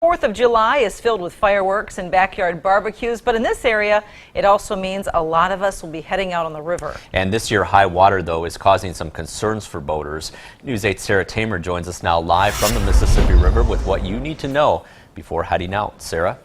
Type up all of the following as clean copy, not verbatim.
4th of July is filled with fireworks and backyard barbecues, but in this area, it also means a lot of us will be heading out on the river. And this year, high water, though, is causing some concerns for boaters. News 8's Sarah Tamer joins us now live from the Mississippi River with what you need to know before heading out. Sarah?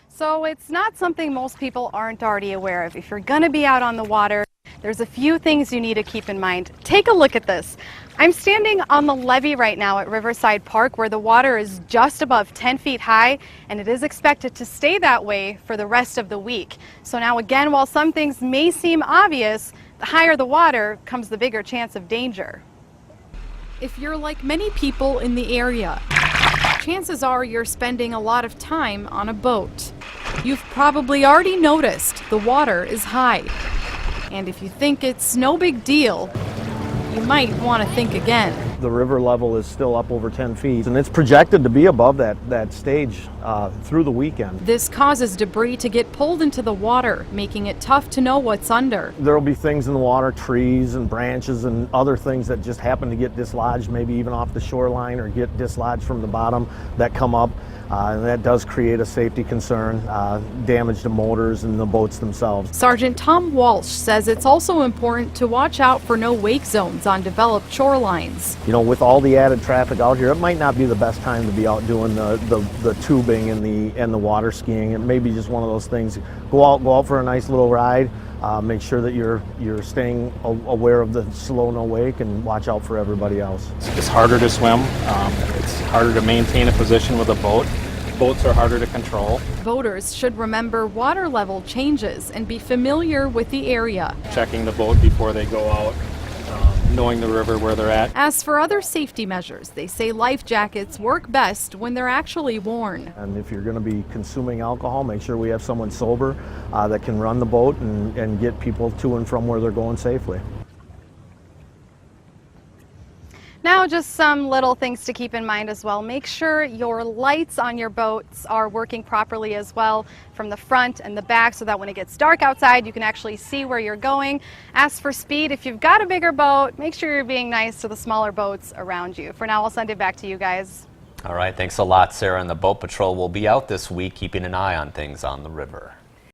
So it's not something most people aren't already aware of. If you're going to be out on the water, there's a few things you need to keep in mind. Take a look at this. I'm standing on the levee right now at Riverside Park, where the water is just above 10 feet high, and it is expected to stay that way for the rest of the week. So now again, while some things may seem obvious, the higher the water comes the bigger chance of danger. If you're like many people in the area, chances are you're spending a lot of time on a boat. You've probably already noticed the water is high. And if you think it's no big deal, you might want to think again. The river level is still up over 10 feet, and it's projected to be above that stage through the weekend. This causes debris to get pulled into the water, making it tough to know what's under. There will be things in the water, trees and branches and other things that just happen to get dislodged, maybe even off the shoreline or get dislodged from the bottom that come up. And that does create a safety concern, damage to motors and the boats themselves. Sergeant Tom Walsh says it's also important to watch out for no wake zones on developed shorelines. You know, with all the added traffic out here, it might not be the best time to be out doing the tubing and the water skiing. It may be just one of those things. Go out for a nice little ride. Make sure that you're staying aware of the slow no wake and watch out for everybody else. It's harder to swim. It's harder to maintain a position with a boat. Boats are harder to control. Boaters should remember water level changes and be familiar with the area. Checking the boat before they go out, knowing the river where they're at. As for other safety measures, they say life jackets work best when they're actually worn. And if you're going to be consuming alcohol, make sure we have someone sober that can run the boat and get people to and from where they're going safely. Now, just some little things to keep in mind as well. Make sure your lights on your boats are working properly as well, from the front and the back, so that when it gets dark outside, you can actually see where you're going. As for speed, if you've got a bigger boat, make sure you're being nice to the smaller boats around you. For now, I'll send it back to you guys. All right, thanks a lot, Sarah. And the Boat Patrol will be out this week, keeping an eye on things on the river.